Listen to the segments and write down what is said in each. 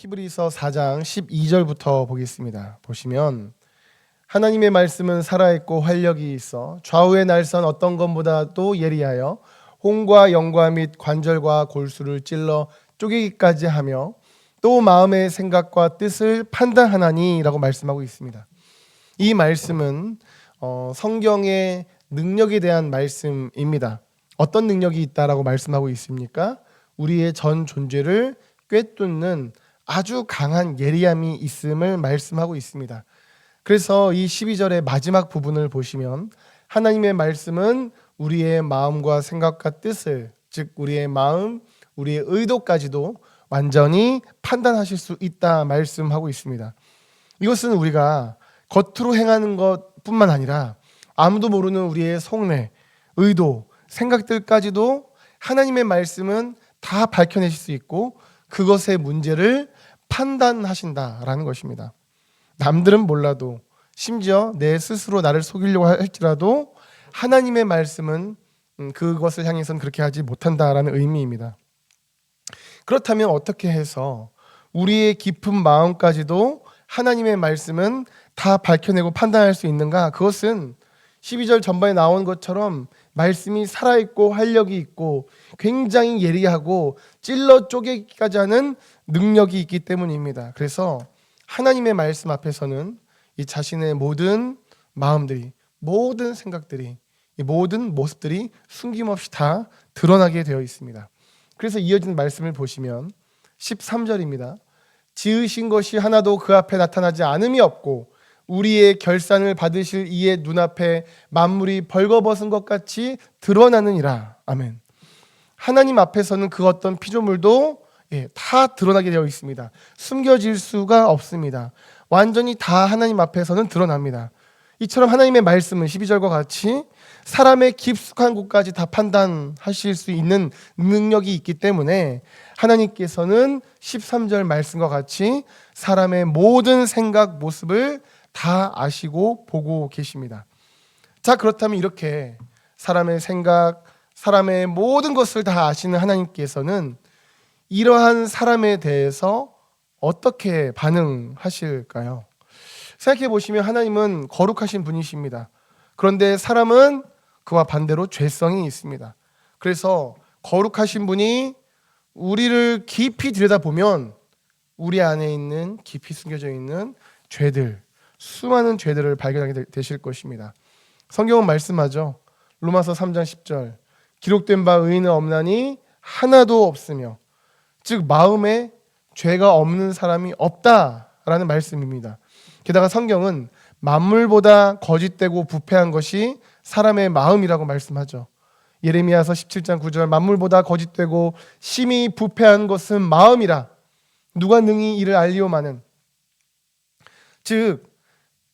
히브리서 4장 12절부터 보겠습니다. 보시면 하나님의 말씀은 살아있고 활력이 있어 좌우의 날선 어떤 것보다도 예리하여 홍과 영과 및 관절과 골수를 찔러 쪼개기까지 하며 또 마음의 생각과 뜻을 판단하나니 라고 말씀하고 있습니다. 이 말씀은 성경의 능력에 대한 말씀입니다. 어떤 능력이 있다라고 말씀하고 있습니까? 우리의 전 존재를 꿰뚫는 아주 강한 예리함이 있음을 말씀하고 있습니다. 그래서 이 12절의 마지막 부분을 보시면 하나님의 말씀은 우리의 마음과 생각과 뜻을, 즉 우리의 마음, 우리의 의도까지도 완전히 판단하실 수 있다 말씀하고 있습니다. 이것은 우리가 겉으로 행하는 것뿐만 아니라 아무도 모르는 우리의 속내, 의도, 생각들까지도 하나님의 말씀은 다 밝혀내실 수 있고 그것의 문제를 판단하신다라는 것입니다. 남들은 몰라도 심지어 내 스스로 나를 속이려고 할지라도 하나님의 말씀은 그것을 향해서는 그렇게 하지 못한다라는 의미입니다. 그렇다면 어떻게 해서 우리의 깊은 마음까지도 하나님의 말씀은 다 밝혀내고 판단할 수 있는가? 그것은 12절 전반에 나온 것처럼 말씀이 살아있고 활력이 있고 굉장히 예리하고 찔러 쪼개기까지 하는 능력이 있기 때문입니다. 그래서 하나님의 말씀 앞에서는 이 자신의 모든 마음들이, 모든 생각들이, 이 모든 모습들이 숨김없이 다 드러나게 되어 있습니다. 그래서 이어지는 말씀을 보시면 13절입니다. 지으신 것이 하나도 그 앞에 나타나지 않음이 없고 우리의 결산을 받으실 이의 눈앞에 만물이 벌거벗은 것 같이 드러나느니라. 아멘. 하나님 앞에서는 그 어떤 피조물도 다 드러나게 되어 있습니다. 숨겨질 수가 없습니다. 완전히 다 하나님 앞에서는 드러납니다. 이처럼 하나님의 말씀은 12절과 같이 사람의 깊숙한 곳까지 다 판단하실 수 있는 능력이 있기 때문에 하나님께서는 13절 말씀과 같이 사람의 모든 생각, 모습을 다 아시고 보고 계십니다. 자, 그렇다면 이렇게 사람의 생각, 사람의 모든 것을 다 아시는 하나님께서는 이러한 사람에 대해서 어떻게 반응하실까요? 생각해 보시면 하나님은 거룩하신 분이십니다. 그런데 사람은 그와 반대로 죄성이 있습니다. 그래서 거룩하신 분이 우리를 깊이 들여다보면 우리 안에 있는 깊이 숨겨져 있는 죄들, 수많은 죄들을 발견하게 되실 것입니다. 성경은 말씀하죠. 로마서 3장 10절 기록된 바 의인은 없나니 하나도 없으며, 즉 마음에 죄가 없는 사람이 없다라는 말씀입니다. 게다가 성경은 만물보다 거짓되고 부패한 것이 사람의 마음이라고 말씀하죠. 예레미야서 17장 9절 만물보다 거짓되고 심히 부패한 것은 마음이라 누가 능히 이를 알리오마는. 즉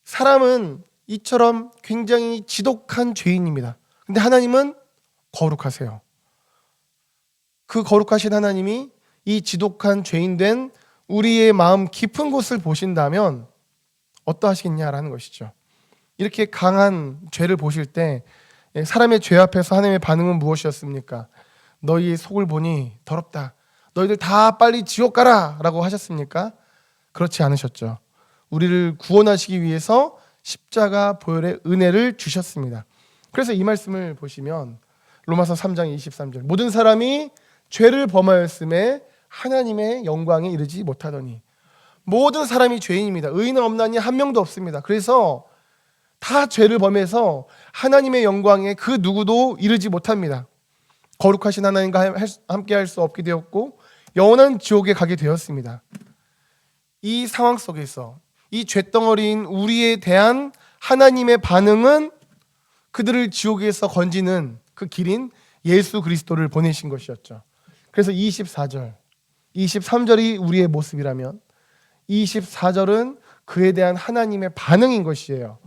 사람은 이처럼 굉장히 지독한 죄인입니다. 근데 하나님은 거룩하세요. 그 거룩하신 하나님이 이 지독한 죄인된 우리의 마음 깊은 곳을 보신다면 어떠하시겠냐라는 것이죠. 이렇게 강한 죄를 보실 때 사람의 죄 앞에서 하나님의 반응은 무엇이었습니까? 너희 속을 보니 더럽다. 너희들 다 빨리 지옥 가라 라고 하셨습니까? 그렇지 않으셨죠. 우리를 구원하시기 위해서 십자가 보혈의 은혜를 주셨습니다. 그래서 이 말씀을 보시면 로마서 3장 23절 모든 사람이 죄를 범하였음에 하나님의 영광에 이르지 못하더니. 모든 사람이 죄인입니다. 의인은 없나니 한 명도 없습니다. 그래서 다 죄를 범해서 하나님의 영광에 그 누구도 이르지 못합니다. 거룩하신 하나님과 함께 할 수 없게 되었고 영원한 지옥에 가게 되었습니다. 이 상황 속에서 이 죄덩어리인 우리에 대한 하나님의 반응은 그들을 지옥에서 건지는 그 길인 예수 그리스도를 보내신 것이었죠. 그래서 24절, 23절이 우리의 모습이라면 24절은 그에 대한 하나님의 반응인 것이에요.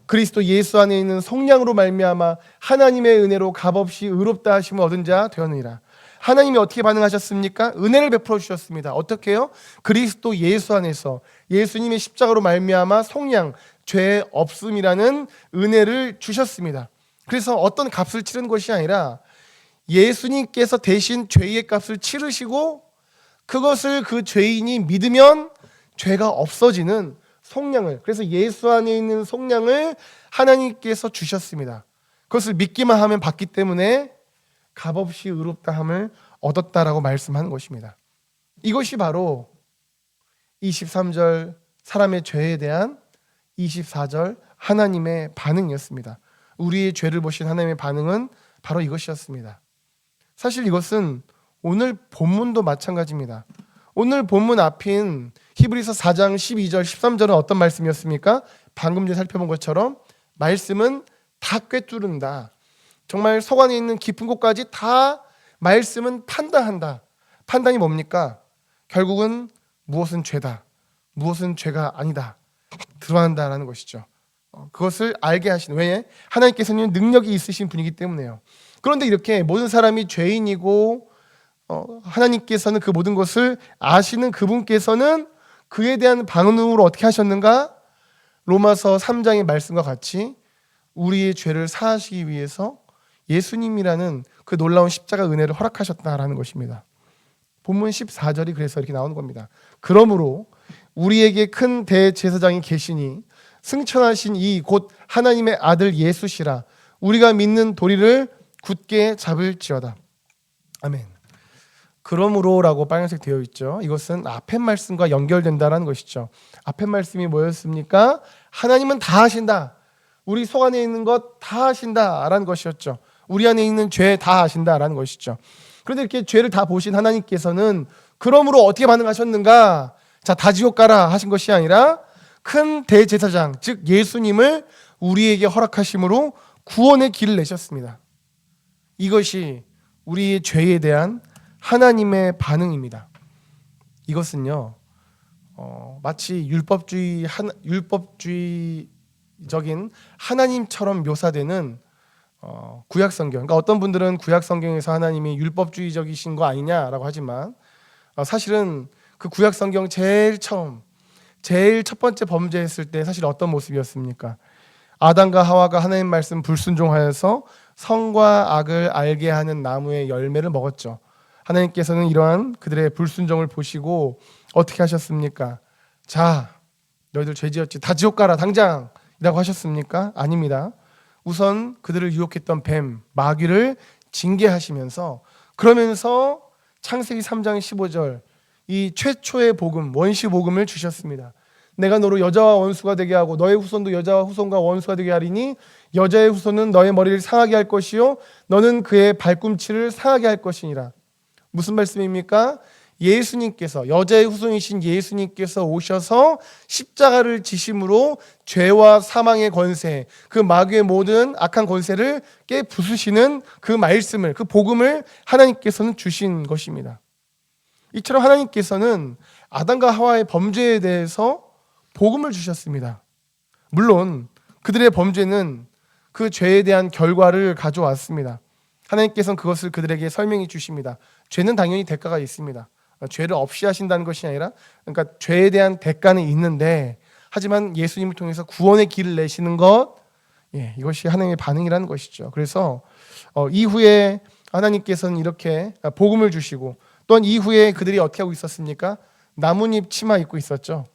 그리스도 예수 안에 있는 속량으로 말미암아 하나님의 은혜로 값없이 의롭다 하심을 얻은 자 되었느니라. 하나님이 어떻게 반응하셨습니까? 은혜를 베풀어 주셨습니다. 어떻게 해요? 그리스도 예수 안에서 예수님의 십자가로 말미암아 속량, 죄 없음이라는 은혜를 주셨습니다. 그래서 어떤 값을 치른 것이 아니라 예수님께서 대신 죄의 값을 치르시고 그것을 그 죄인이 믿으면 죄가 없어지는 속량을, 그래서 예수 안에 있는 속량을 하나님께서 주셨습니다. 그것을 믿기만 하면 받기 때문에 값없이 의롭다함을 얻었다라고 말씀하는 것입니다. 이것이 바로 23절 사람의 죄에 대한 24절 하나님의 반응이었습니다. 우리의 죄를 보신 하나님의 반응은 바로 이것이었습니다. 사실 이것은 오늘 본문도 마찬가지입니다. 오늘 본문 앞인 히브리서 4장 12절 13절은 어떤 말씀이었습니까? 방금 전에 살펴본 것처럼 말씀은 다 꿰뚫는다. 정말 속 안에 있는 깊은 곳까지 다 말씀은 판단한다. 판단이 뭡니까? 결국은 무엇은 죄다, 무엇은 죄가 아니다 드러난다라는 것이죠. 그것을 알게 하시는, 왜? 하나님께서는 능력이 있으신 분이기 때문에요. 그런데 이렇게 모든 사람이 죄인이고 하나님께서는 그 모든 것을 아시는 그분께서는 그에 대한 반응으로 어떻게 하셨는가? 로마서 3장의 말씀과 같이 우리의 죄를 사하시기 위해서 예수님이라는 그 놀라운 십자가 은혜를 허락하셨다라는 것입니다. 본문 14절이 그래서 이렇게 나오는 겁니다. 그러므로 우리에게 큰 대제사장이 계시니 승천하신 이 곧 하나님의 아들 예수시라. 우리가 믿는 도리를 굳게 잡을지어다. 아멘. 그러므로라고 빨간색 되어 있죠. 이것은 앞의 말씀과 연결된다라는 것이죠. 앞의 말씀이 뭐였습니까? 하나님은 다 하신다. 우리 속 안에 있는 것 다 하신다라는 것이었죠. 우리 안에 있는 죄 다 하신다라는 것이죠. 그런데 이렇게 죄를 다 보신 하나님께서는 그러므로 어떻게 반응하셨는가? 자, 다 지옥 가라 하신 것이 아니라 큰 대제사장, 즉 예수님을 우리에게 허락하심으로 구원의 길을 내셨습니다. 이것이 우리의 죄에 대한 하나님의 반응입니다. 이것은요, 마치 율법주의적인 하나님처럼 묘사되는 구약성경. 그러니까 어떤 분들은 구약성경에서 하나님이 율법주의적이신 거 아니냐라고 하지만 사실은 그 구약성경 제일 첫 번째 범죄했을 때 사실 어떤 모습이었습니까? 아담과 하와가 하나님 말씀 불순종하여서 선과 악을 알게 하는 나무의 열매를 먹었죠. 하나님께서는 이러한 그들의 불순종을 보시고 어떻게 하셨습니까? 자, 너희들 죄지었지, 다 지옥 가라 당장 이라고 하셨습니까? 아닙니다. 우선 그들을 유혹했던 뱀, 마귀를 징계하시면서, 그러면서 창세기 3장 15절 이 최초의 복음, 원시 복음을 주셨습니다. 내가 너로 여자와 원수가 되게 하고 너의 후손도 여자와 후손과 원수가 되게 하리니 여자의 후손은 너의 머리를 상하게 할 것이요 너는 그의 발꿈치를 상하게 할 것이니라. 무슨 말씀입니까? 예수님께서, 여자의 후손이신 예수님께서 오셔서 십자가를 지심으로 죄와 사망의 권세, 그 마귀의 모든 악한 권세를 깨부수시는 그 말씀을, 그 복음을 하나님께서는 주신 것입니다. 이처럼 하나님께서는 아담과 하와의 범죄에 대해서 복음을 주셨습니다. 물론 그들의 범죄는 그 죄에 대한 결과를 가져왔습니다. 하나님께서는 그것을 그들에게 설명해 주십니다. 죄는 당연히 대가가 있습니다. 죄를 없이 하신다는 것이 아니라, 그러니까 죄에 대한 대가는 있는데, 하지만 예수님을 통해서 구원의 길을 내시는 것, 이것이 하나님의 반응이라는 것이죠. 그래서 이후에 하나님께서는 이렇게 복음을 주시고, 또한 이후에 그들이 어떻게 하고 있었습니까? 나뭇잎 치마 입고 있었죠.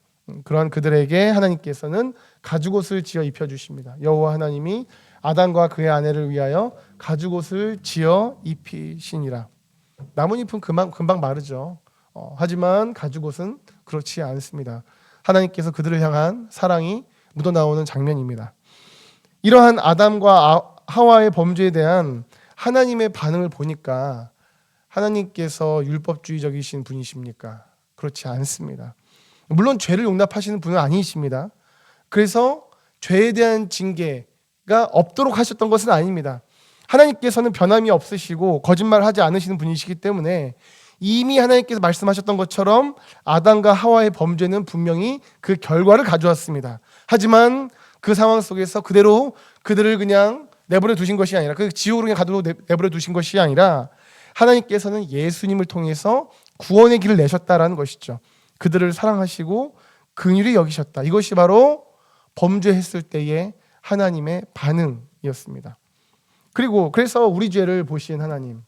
그러한 그들에게 하나님께서는 가죽옷을 지어 입혀주십니다. 여호와 하나님이 아담과 그의 아내를 위하여 가죽옷을 지어 입히시니라. 나뭇잎은 금방 마르죠. 하지만 가죽옷은 그렇지 않습니다. 하나님께서 그들을 향한 사랑이 묻어나오는 장면입니다. 이러한 아담과 하와의 범죄에 대한 하나님의 반응을 보니까 하나님께서 율법주의적이신 분이십니까? 그렇지 않습니다. 물론 죄를 용납하시는 분은 아니십니다. 그래서 죄에 대한 징계가 없도록 하셨던 것은 아닙니다. 하나님께서는 변함이 없으시고 거짓말하지 않으시는 분이시기 때문에 이미 하나님께서 말씀하셨던 것처럼 아담과 하와의 범죄는 분명히 그 결과를 가져왔습니다. 하지만 그 상황 속에서 그대로 그들을 그냥 내버려 두신 것이 아니라, 그 지옥으로 그냥 가도록 내버려 두신 것이 아니라, 하나님께서는 예수님을 통해서 구원의 길을 내셨다라는 것이죠. 그들을 사랑하시고 긍휼히 여기셨다. 이것이 바로 범죄했을 때의 하나님의 반응이었습니다. 그래서 우리 죄를 보신 하나님,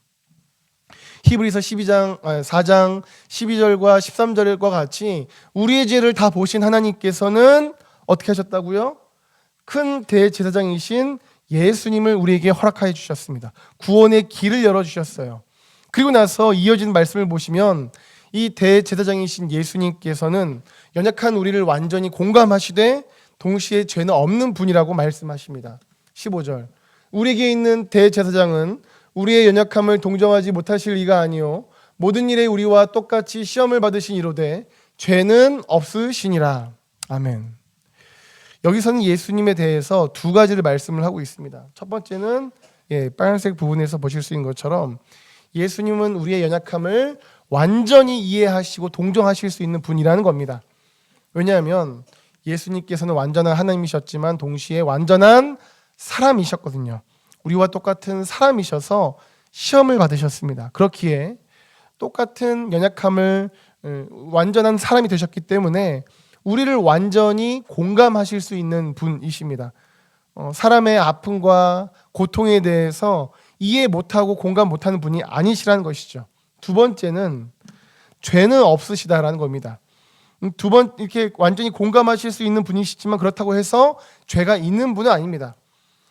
히브리서 4장 12절과 13절과 같이 우리의 죄를 다 보신 하나님께서는 어떻게 하셨다고요? 큰 대제사장이신 예수님을 우리에게 허락하여 주셨습니다. 구원의 길을 열어주셨어요. 그리고 나서 이어진 말씀을 보시면 이 대제사장이신 예수님께서는 연약한 우리를 완전히 공감하시되 동시에 죄는 없는 분이라고 말씀하십니다. 15절 우리에게 있는 대제사장은 우리의 연약함을 동정하지 못하실 이가 아니요 모든 일에 우리와 똑같이 시험을 받으신 이로되 죄는 없으시니라. 아멘. 여기서는 예수님에 대해서 두 가지를 말씀을 하고 있습니다. 첫 번째는 빨간색 부분에서 보실 수 있는 것처럼 예수님은 우리의 연약함을 완전히 이해하시고 동정하실 수 있는 분이라는 겁니다. 왜냐하면 예수님께서는 완전한 하나님이셨지만 동시에 완전한 사람이셨거든요. 우리와 똑같은 사람이셔서 시험을 받으셨습니다. 그렇기에 똑같은 연약함을 완전한 사람이 되셨기 때문에 우리를 완전히 공감하실 수 있는 분이십니다. 사람의 아픔과 고통에 대해서 이해 못하고 공감 못하는 분이 아니시라는 것이죠. 두 번째는 죄는 없으시다라는 겁니다. 두 번 이렇게 완전히 공감하실 수 있는 분이시지만 그렇다고 해서 죄가 있는 분은 아닙니다.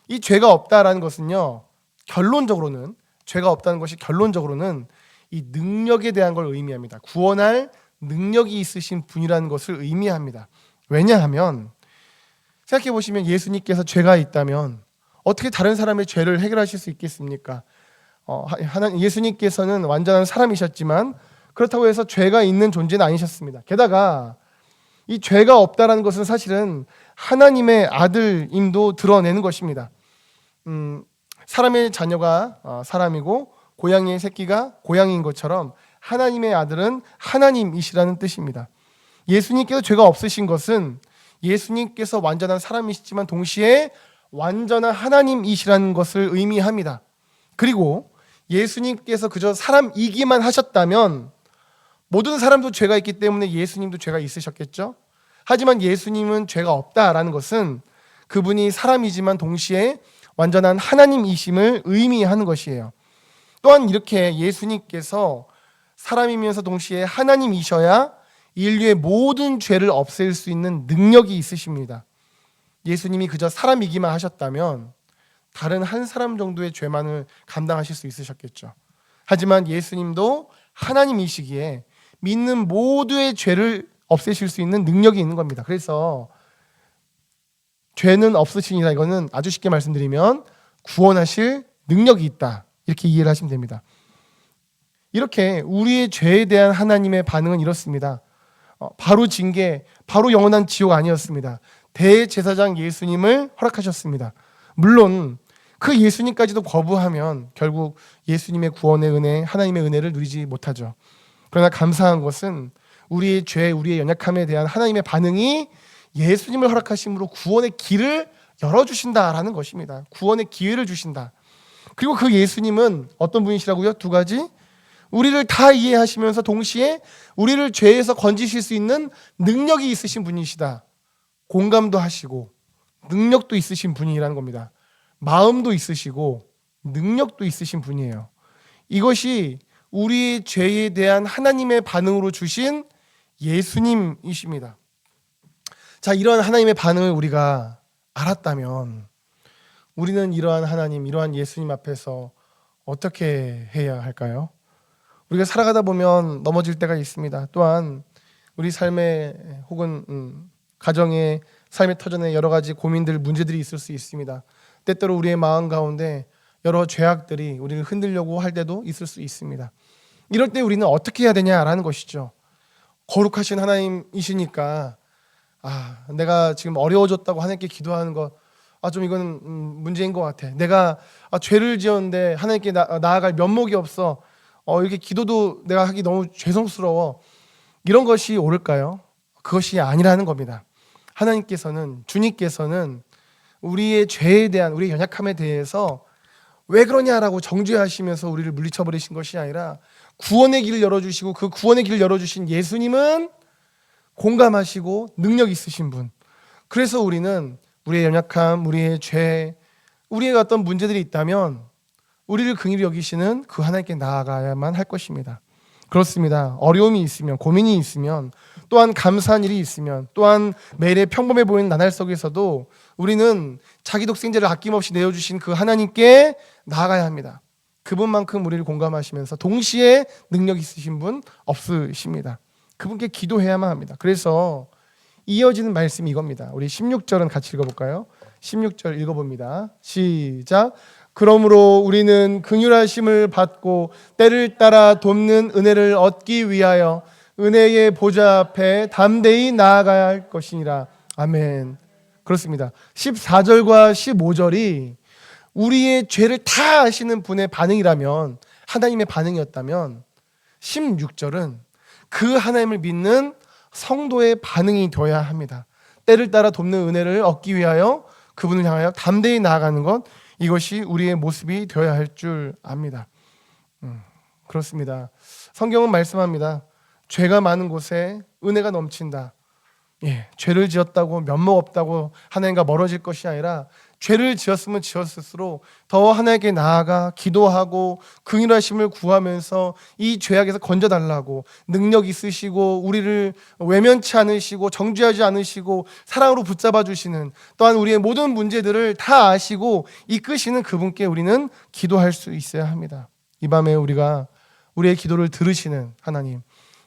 이 죄가 없다라는 것은요, 결론적으로는 죄가 없다는 것이 결론적으로는 이 능력에 대한 걸 의미합니다. 구원할 능력이 있으신 분이라는 것을 의미합니다. 왜냐하면 생각해 보시면 예수님께서 죄가 있다면 어떻게 다른 사람의 죄를 해결하실 수 있겠습니까? 예수님께서는 완전한 사람이셨지만 그렇다고 해서 죄가 있는 존재는 아니셨습니다. 게다가 이 죄가 없다라는 것은 사실은 하나님의 아들임도 드러내는 것입니다. 사람의 자녀가 사람이고 고양이의 새끼가 고양이인 것처럼 하나님의 아들은 하나님이시라는 뜻입니다. 예수님께서 죄가 없으신 것은 예수님께서 완전한 사람이시지만 동시에 완전한 하나님이시라는 것을 의미합니다. 그리고 예수님께서 그저 사람이기만 하셨다면 모든 사람도 죄가 있기 때문에 예수님도 죄가 있으셨겠죠. 하지만 예수님은 죄가 없다라는 것은 그분이 사람이지만 동시에 완전한 하나님이심을 의미하는 것이에요. 또한 이렇게 예수님께서 사람이면서 동시에 하나님이셔야 인류의 모든 죄를 없앨 수 있는 능력이 있으십니다. 예수님이 그저 사람이기만 하셨다면 다른 한 사람 정도의 죄만을 감당하실 수 있으셨겠죠. 하지만 예수님도 하나님이시기에 믿는 모두의 죄를 없애실 수 있는 능력이 있는 겁니다. 그래서 죄는 없으시니라, 이거는 아주 쉽게 말씀드리면 구원하실 능력이 있다, 이렇게 이해를 하시면 됩니다. 이렇게 우리의 죄에 대한 하나님의 반응은 이렇습니다. 바로 징계, 바로 영원한 지옥 아니었습니다. 대제사장 예수님을 허락하셨습니다. 물론 그 예수님까지도 거부하면 결국 예수님의 구원의 은혜, 하나님의 은혜를 누리지 못하죠. 그러나 감사한 것은 우리의 죄, 우리의 연약함에 대한 하나님의 반응이 예수님을 허락하심으로 구원의 길을 열어주신다라는 것입니다. 구원의 기회를 주신다. 그리고 그 예수님은 어떤 분이시라고요? 두 가지. 우리를 다 이해하시면서 동시에 우리를 죄에서 건지실 수 있는 능력이 있으신 분이시다. 공감도 하시고 능력도 있으신 분이라는 겁니다. 마음도 있으시고 능력도 있으신 분이에요. 이것이 우리의 죄에 대한 하나님의 반응으로 주신 예수님이십니다. 자, 이러한 하나님의 반응을 우리가 알았다면 우리는 이러한 하나님, 이러한 예수님 앞에서 어떻게 해야 할까요? 우리가 살아가다 보면 넘어질 때가 있습니다. 또한 우리 삶에 혹은 가정의 삶의 터전에 여러 가지 고민들, 문제들이 있을 수 있습니다. 때때로 우리의 마음 가운데 여러 죄악들이 우리를 흔들려고 할 때도 있을 수 있습니다. 이럴 때 우리는 어떻게 해야 되냐라는 것이죠. 거룩하신 하나님이시니까 내가 지금 어려워졌다고 하나님께 기도하는 거 좀 이건 문제인 것 같아. 내가 죄를 지었는데 하나님께 나아갈 면목이 없어. 이렇게 기도도 내가 하기 너무 죄송스러워. 이런 것이 옳을까요? 그것이 아니라는 겁니다. 하나님께서는, 주님께서는 우리의 죄에 대한, 우리의 연약함에 대해서 왜 그러냐라고 정죄하시면서 우리를 물리쳐버리신 것이 아니라 구원의 길을 열어주시고 그 구원의 길을 열어주신 예수님은 공감하시고 능력 있으신 분. 그래서 우리는 우리의 연약함, 우리의 죄, 우리의 어떤 문제들이 있다면 우리를 긍휼히 여기시는 그 하나님께 나아가야만 할 것입니다. 그렇습니다. 어려움이 있으면, 고민이 있으면, 또한 감사한 일이 있으면, 또한 매일의 평범해 보이는 나날 속에서도 우리는 자기 독생자를 아낌없이 내어주신 그 하나님께 나아가야 합니다. 그분만큼 우리를 공감하시면서 동시에 능력 있으신 분 없으십니다. 그분께 기도해야만 합니다. 그래서 이어지는 말씀이 이겁니다. 우리 16절은 같이 읽어볼까요? 16절 읽어봅니다. 시작. 그러므로 우리는 긍휼하심을 받고 때를 따라 돕는 은혜를 얻기 위하여 은혜의 보좌 앞에 담대히 나아가야 할 것이니라. 아멘. 그렇습니다. 14절과 15절이 우리의 죄를 다 아시는 분의 반응이라면, 하나님의 반응이었다면 16절은 그 하나님을 믿는 성도의 반응이 되어야 합니다. 때를 따라 돕는 은혜를 얻기 위하여 그분을 향하여 담대히 나아가는 것, 이것이 우리의 모습이 되어야 할 줄 압니다. 그렇습니다. 성경은 말씀합니다. 죄가 많은 곳에 은혜가 넘친다. 죄를 지었다고 면목 없다고 하나님과 멀어질 것이 아니라 죄를 지었으면 지었을수록 더 하나님께 나아가 기도하고 긍휼하심을 구하면서 이 죄악에서 건져달라고, 능력 있으시고 우리를 외면치 않으시고 정죄하지 않으시고 사랑으로 붙잡아 주시는, 또한 우리의 모든 문제들을 다 아시고 이끄시는 그분께 우리는 기도할 수 있어야 합니다. 이 밤에 우리가 우리의 기도를 들으시는 하나님,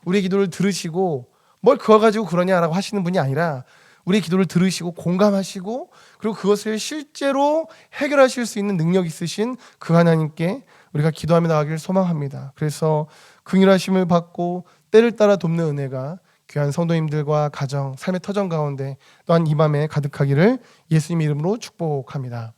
우리의 기도를 들으시고 뭘 그거 가지고 그러냐라고 하시는 분이 아니라 우리의 기도를 들으시고 공감하시고 그리고 그것을 실제로 해결하실 수 있는 능력 있으신 그 하나님께 우리가 기도하며 나가기를 소망합니다. 그래서 긍휼하심을 받고 때를 따라 돕는 은혜가 귀한 성도님들과 가정, 삶의 터전 가운데 또한 이 밤에 가득하기를 예수님의 이름으로 축복합니다.